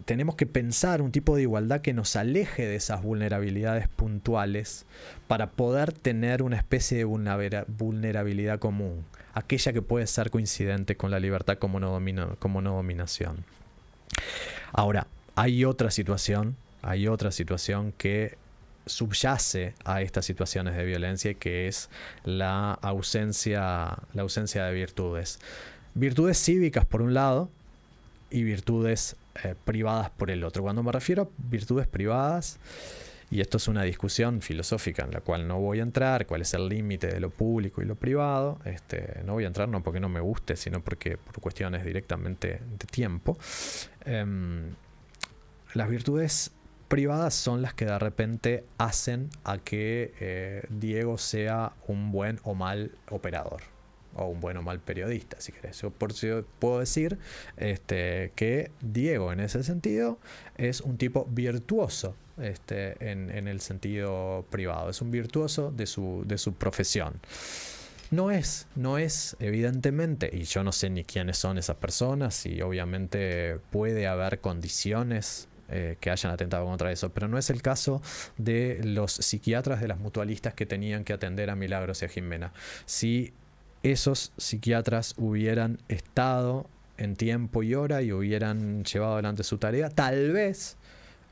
tenemos que pensar un tipo de igualdad que nos aleje de esas vulnerabilidades puntuales para poder tener una especie de vulnerabilidad común, aquella que puede ser coincidente con la libertad como no dominación. Ahora, hay otra situación que subyace a estas situaciones de violencia, que es la ausencia de virtudes. Virtudes cívicas por un lado y virtudes privadas por el otro. Cuando me refiero a virtudes privadas, y esto es una discusión filosófica en la cual no voy a entrar, cuál es el límite de lo público y lo privado, no voy a entrar no porque no me guste, sino porque por cuestiones directamente de tiempo. Las virtudes privadas son las que de repente hacen a que Diego sea un buen o mal operador, o un buen o mal periodista, si querés. Yo puedo decir que Diego en ese sentido es un tipo virtuoso en el sentido privado, es un virtuoso de su profesión. No es evidentemente, y yo no sé ni quiénes son esas personas, y obviamente puede haber condiciones que hayan atentado contra eso, pero no es el caso de los psiquiatras de las mutualistas que tenían que atender a Milagros y a Jimena. Si esos psiquiatras hubieran estado en tiempo y hora y hubieran llevado adelante su tarea, tal vez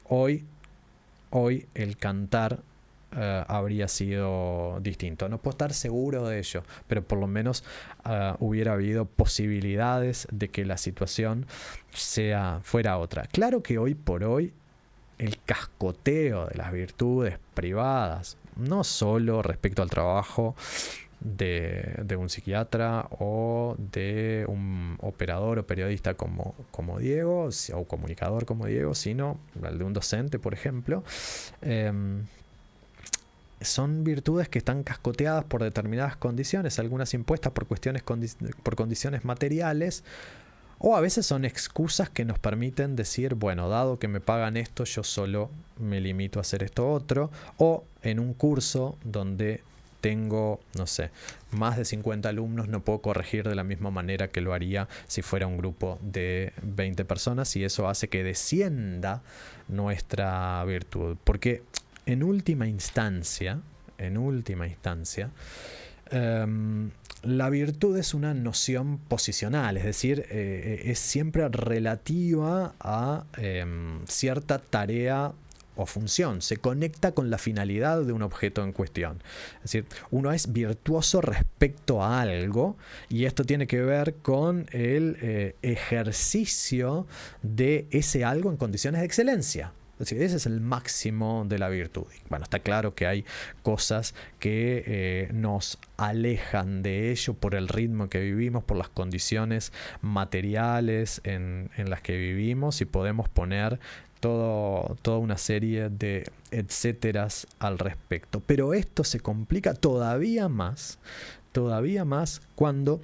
hoy el cantar habría sido distinto. No puedo estar seguro de ello, pero por lo menos hubiera habido posibilidades de que la situación fuera otra. Claro que hoy por hoy el cascoteo de las virtudes privadas, no solo respecto al trabajo de un psiquiatra o de un operador o periodista como Diego, o comunicador como Diego, sino el de un docente, por ejemplo, son virtudes que están cascoteadas por determinadas condiciones, algunas impuestas por condiciones materiales, o a veces son excusas que nos permiten decir, bueno, dado que me pagan esto, yo solo me limito a hacer esto otro, o en un curso donde tengo, no sé, más de 50 alumnos, no puedo corregir de la misma manera que lo haría si fuera un grupo de 20 personas, y eso hace que descienda nuestra virtud, porque en última instancia, la virtud es una noción posicional, es decir, es siempre relativa a cierta tarea o función, se conecta con la finalidad de un objeto en cuestión. Es decir, uno es virtuoso respecto a algo, y esto tiene que ver con el ejercicio de ese algo en condiciones de excelencia. decir, ese es el máximo de la virtud. Bueno, está claro que hay cosas que nos alejan de ello por el ritmo que vivimos, por las condiciones materiales en las que vivimos, y podemos poner toda una serie de etcéteras al respecto. Pero esto se complica todavía más cuando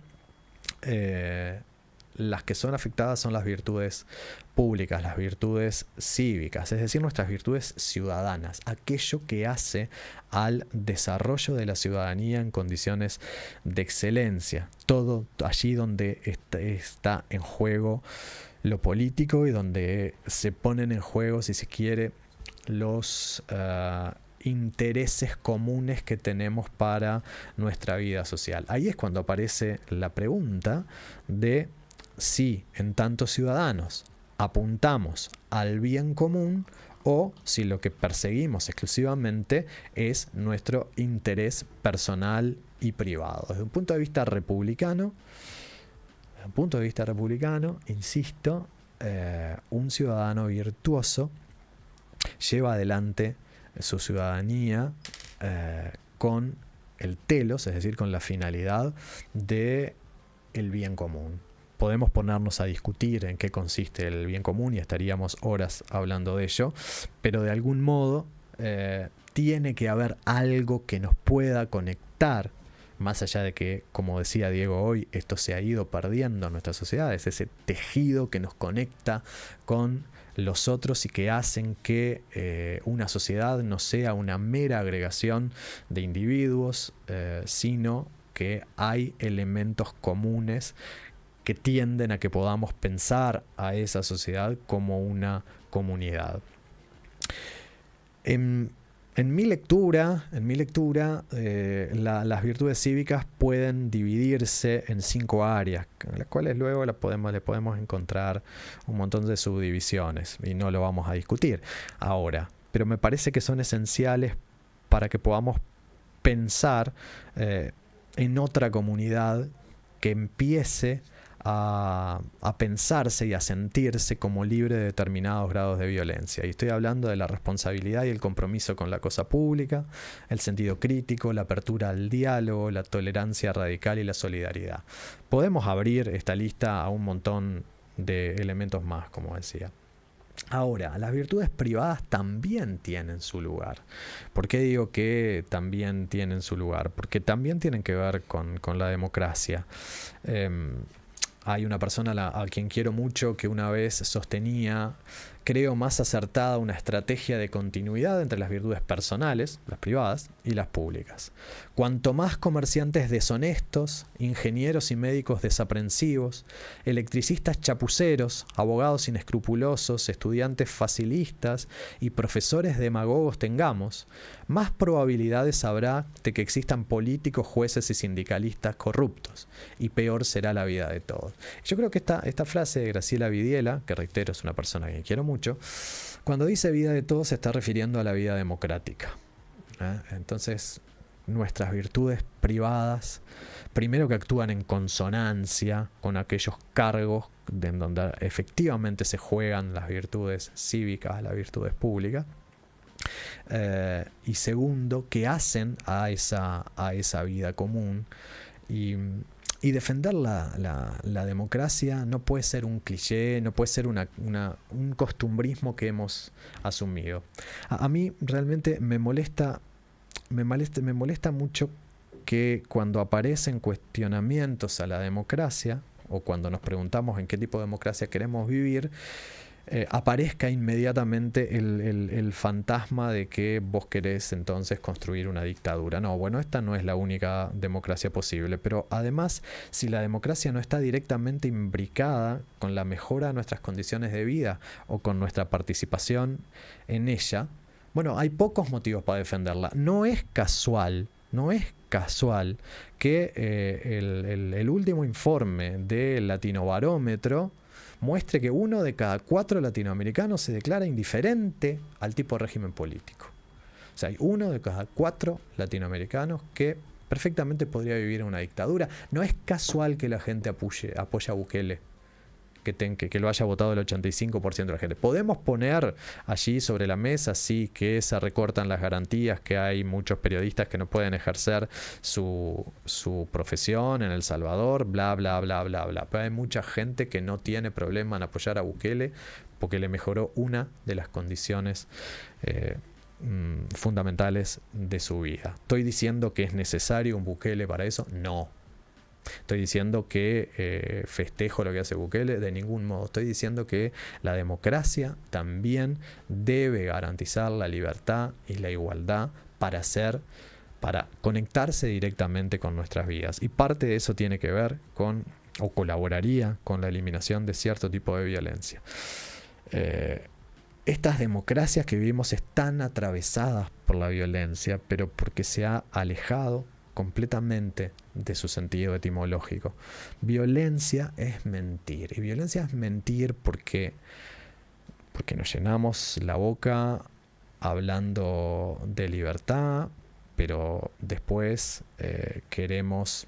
las que son afectadas son las virtudes públicas, las virtudes cívicas, es decir, nuestras virtudes ciudadanas, aquello que hace al desarrollo de la ciudadanía en condiciones de excelencia, todo allí donde está en juego lo político y donde se ponen en juego, si se quiere, los intereses comunes que tenemos para nuestra vida social. Ahí es cuando aparece la pregunta de si en tantos ciudadanos apuntamos al bien común o si lo que perseguimos exclusivamente es nuestro interés personal y privado. Desde un punto de vista republicano, insisto, un ciudadano virtuoso lleva adelante su ciudadanía con el telos, es decir, con la finalidad de el bien común. Podemos ponernos a discutir en qué consiste el bien común y estaríamos horas hablando de ello, pero de algún modo tiene que haber algo que nos pueda conectar, más allá de que, como decía Diego hoy, esto se ha ido perdiendo en nuestras sociedades, ese tejido que nos conecta con los otros y que hacen que una sociedad no sea una mera agregación de individuos, sino que hay elementos comunes que tienden a que podamos pensar a esa sociedad como una comunidad. En mi lectura, las virtudes cívicas pueden dividirse en 5 áreas, en las cuales luego le podemos encontrar un montón de subdivisiones, y no lo vamos a discutir ahora, pero me parece que son esenciales para que podamos pensar en otra comunidad que empiece a pensarse y a sentirse como libre de determinados grados de violencia. Y estoy hablando de la responsabilidad y el compromiso con la cosa pública, el sentido crítico, la apertura al diálogo, la tolerancia radical y la solidaridad. Podemos abrir esta lista a un montón de elementos más, como decía. Ahora, las virtudes privadas también tienen su lugar. ¿Por qué digo que también tienen su lugar? Porque también tienen que ver con la democracia. Hay una persona a quien quiero mucho que una vez sostenía, creo más acertada, una estrategia de continuidad entre las virtudes personales, las privadas, y las públicas. Cuanto más comerciantes deshonestos, ingenieros y médicos desaprensivos, electricistas chapuceros, abogados inescrupulosos, estudiantes facilistas y profesores demagogos tengamos, más probabilidades habrá de que existan políticos, jueces y sindicalistas corruptos, y peor será la vida de todos. Yo creo que esta frase de Graciela Vidiela, que reitero es una persona que quiero mucho, cuando dice vida de todos se está refiriendo a la vida democrática. Entonces, nuestras virtudes privadas, primero que actúan en consonancia con aquellos cargos en donde efectivamente se juegan las virtudes cívicas, las virtudes públicas, y segundo, que hacen a esa vida común. Y defender la democracia no puede ser un cliché, no puede ser un costumbrismo que hemos asumido. A mí realmente me molesta mucho que cuando aparecen cuestionamientos a la democracia, o cuando nos preguntamos en qué tipo de democracia queremos vivir, aparezca inmediatamente el fantasma de que vos querés entonces construir una dictadura. No, bueno, esta no es la única democracia posible, pero además, si la democracia no está directamente imbricada con la mejora de nuestras condiciones de vida o con nuestra participación en ella, bueno, hay pocos motivos para defenderla. No es casual que el último informe del Latinobarómetro muestre que 1 de cada 4 latinoamericanos se declara indiferente al tipo de régimen político. O sea, hay 1 de cada 4 latinoamericanos que perfectamente podría vivir en una dictadura. No es casual que la gente apoya a Bukele, que lo haya votado el 85% de la gente. Podemos poner allí sobre la mesa, sí, que se recortan las garantías, que hay muchos periodistas que no pueden ejercer su profesión en El Salvador, bla, bla, bla, bla, bla. Pero hay mucha gente que no tiene problema en apoyar a Bukele porque le mejoró una de las condiciones fundamentales de su vida. ¿Estoy diciendo que es necesario un Bukele para eso? No. Estoy diciendo que festejo lo que hace Bukele, de ningún modo. Estoy diciendo que la democracia también debe garantizar la libertad y la igualdad para conectarse directamente con nuestras vidas. Y parte de eso tiene que ver con, o colaboraría con, la eliminación de cierto tipo de violencia. Estas democracias que vivimos están atravesadas por la violencia, pero porque se ha alejado completamente de su sentido etimológico. Violencia es mentir. Y violencia es mentir porque nos llenamos la boca hablando de libertad, pero después queremos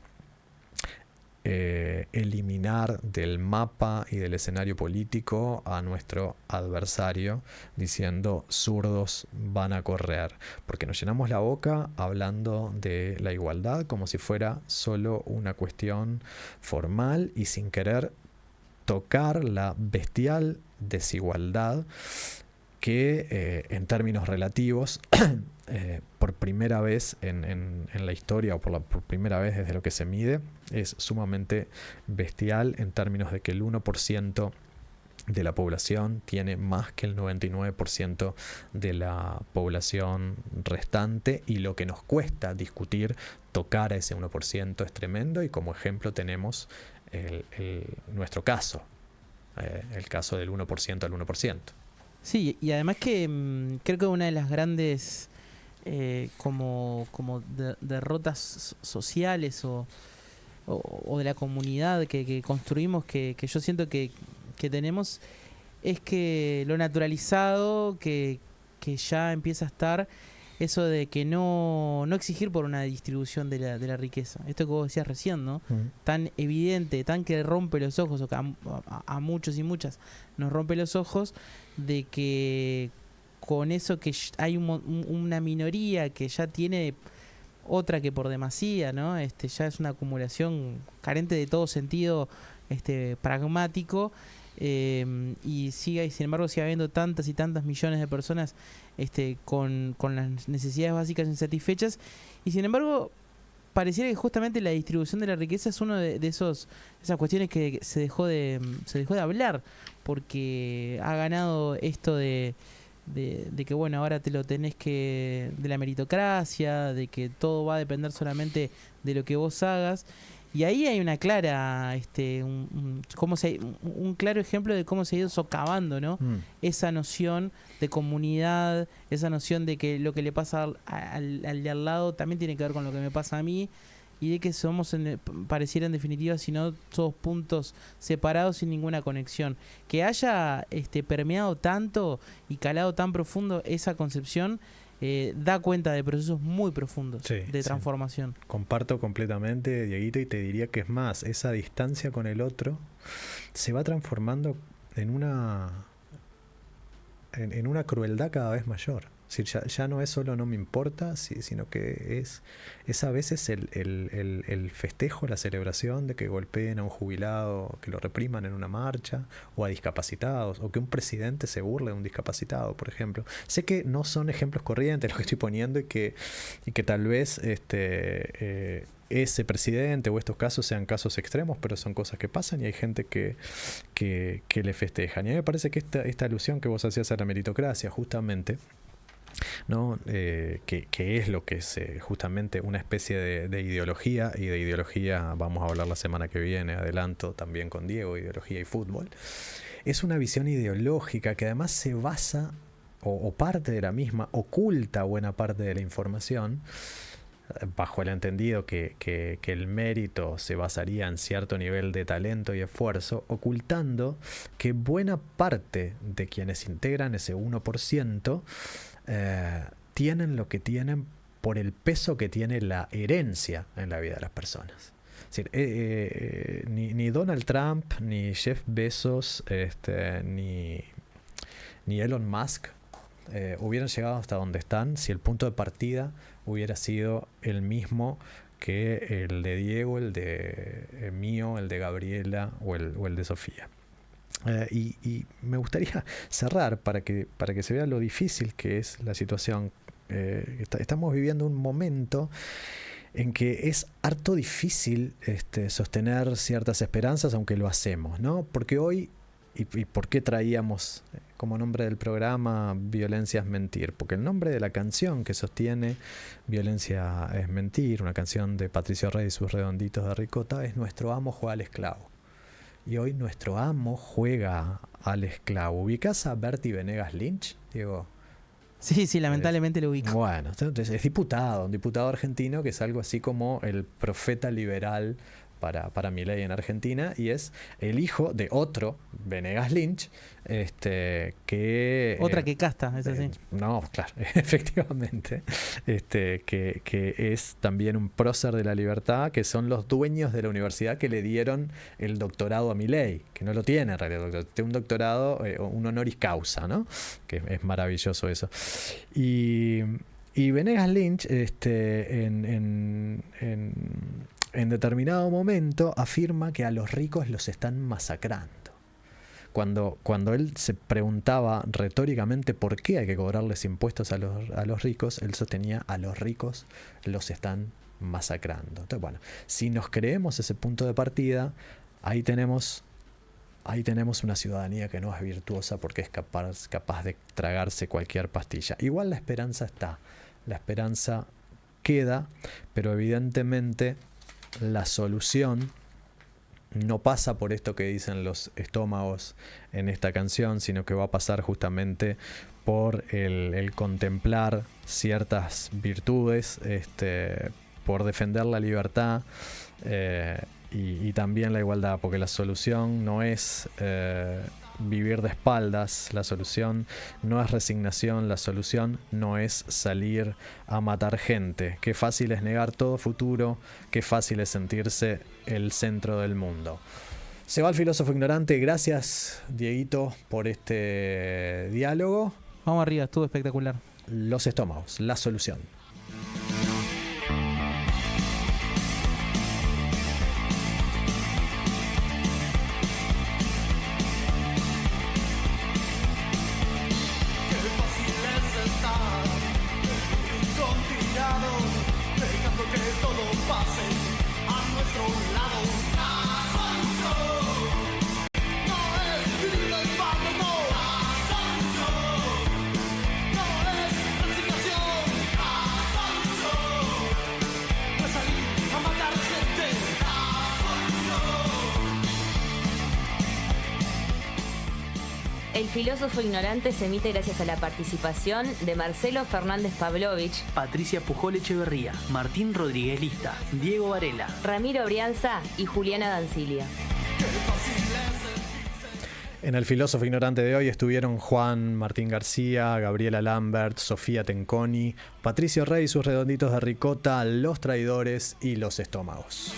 eliminar del mapa y del escenario político a nuestro adversario diciendo zurdos van a correr, porque nos llenamos la boca hablando de la igualdad como si fuera solo una cuestión formal y sin querer tocar la bestial desigualdad que en términos relativos por primera vez en la historia, o por primera vez desde lo que se mide, es sumamente bestial en términos de que el 1% de la población tiene más que el 99% de la población restante, y lo que nos cuesta discutir, tocar a ese 1% es tremendo, y como ejemplo tenemos nuestro caso, el caso del 1% al 1%. Sí, y además que creo que una de las grandes como derrotas sociales o de la comunidad que construimos, que yo siento que tenemos, es que lo naturalizado que ya empieza a estar eso de que no exigir por una distribución de la riqueza. Esto que vos decías recién, ¿no? Tan evidente, tan que rompe los ojos, o que a muchos y muchas nos rompe los ojos, de que con eso que hay una minoría que ya tiene otra que por demasía, ¿no? Ya es una acumulación carente de todo sentido pragmático, y sin embargo sigue habiendo tantas y tantas millones de personas con las necesidades básicas insatisfechas, y sin embargo pareciera que justamente la distribución de la riqueza es una de esas cuestiones que se dejó de hablar, porque ha ganado esto de que bueno, ahora te lo tenés que, de la meritocracia, de que todo va a depender solamente de lo que vos hagas. Y ahí hay una clara, un claro ejemplo de cómo se ha ido socavando, ¿no? Esa noción de comunidad, esa noción de que lo que le pasa al de al lado también tiene que ver con lo que me pasa a mí, y de que somos, pareciera en definitiva, si no todos puntos separados sin ninguna conexión. Que haya permeado tanto y calado tan profundo esa concepción, da cuenta de procesos muy profundos de transformación. Sí. Comparto completamente, Dieguito, y te diría que es más, esa distancia con el otro se va transformando en una crueldad cada vez mayor. Es decir, ya no es solo no me importa, sino que es a veces el festejo, la celebración de que golpeen a un jubilado, que lo repriman en una marcha, o a discapacitados, o que un presidente se burle de un discapacitado, por ejemplo. Sé que no son ejemplos corrientes los que estoy poniendo, y que tal vez ese presidente o estos casos sean casos extremos, pero son cosas que pasan y hay gente que le festejan. Y a mí me parece que esta alusión que vos hacías a la meritocracia, justamente, ¿no? Que es lo que es justamente una especie de ideología, y de ideología vamos a hablar la semana que viene, adelanto, también con Diego, ideología y fútbol. Es una visión ideológica que además se basa, o parte de la misma, oculta buena parte de la información, bajo el entendido que el mérito se basaría en cierto nivel de talento y esfuerzo, ocultando que buena parte de quienes integran ese 1% tienen lo que tienen por el peso que tiene la herencia en la vida de las personas. Es decir, ni Donald Trump, ni Jeff Bezos, ni Elon Musk hubieran llegado hasta donde están si el punto de partida hubiera sido el mismo que el de Diego, el de mío, el de Gabriela o el de Sofía. Y me gustaría cerrar para que se vea lo difícil que es la situación. Estamos viviendo un momento en que es harto difícil sostener ciertas esperanzas, aunque lo hacemos, ¿no? Porque hoy, y por qué traíamos como nombre del programa Violencia es mentir, porque el nombre de la canción que sostiene Violencia es mentir, una canción de Patricio Rey y sus Redonditos de Ricota, es Nuestro amo juega al esclavo. Y hoy nuestro amo juega al esclavo. ¿Ubicás a Bertie Venegas Lynch, Diego? Sí, lamentablemente lo ubico. Bueno, entonces es un diputado argentino que es algo así como el profeta liberal para Milei en Argentina, y es el hijo de otro Venegas Lynch, que... Otra que casta, es así. No, claro, efectivamente, que es también un prócer de la libertad, que son los dueños de la universidad que le dieron el doctorado a Milei, que no lo tiene en realidad, tiene un doctorado, un honoris causa, ¿no? Que es maravilloso eso. Y Venegas Lynch, en determinado momento afirma que a los ricos los están masacrando. Cuando él se preguntaba retóricamente por qué hay que cobrarles impuestos a los ricos, él sostenía: a los ricos los están masacrando. Entonces, bueno, si nos creemos ese punto de partida, ahí tenemos una ciudadanía que no es virtuosa porque es capaz de tragarse cualquier pastilla. Igual la esperanza está, la esperanza queda, pero evidentemente la solución no pasa por esto que dicen los estómagos en esta canción, sino que va a pasar justamente por el contemplar ciertas virtudes, por defender la libertad y también la igualdad, porque la solución no es vivir de espaldas, la solución no es resignación, la solución no es salir a matar gente. Qué fácil es negar todo futuro, qué fácil es sentirse el centro del mundo. Se va el filósofo ignorante. Gracias, Dieguito, por este diálogo. Vamos arriba, estuvo espectacular. Los estómagos, la solución. El filósofo ignorante se emite gracias a la participación de Marcelo Fernández Pavlovich, Patricia Pujol Echeverría, Martín Rodríguez Lista, Diego Varela, Ramiro Brianza y Juliana Dancilia. En el filósofo ignorante de hoy estuvieron Juan Martín García, Gabriela Lambert, Sofía Tenconi, Patricio Rey y sus Redonditos de Ricota, Los Traidores y Los Estómagos.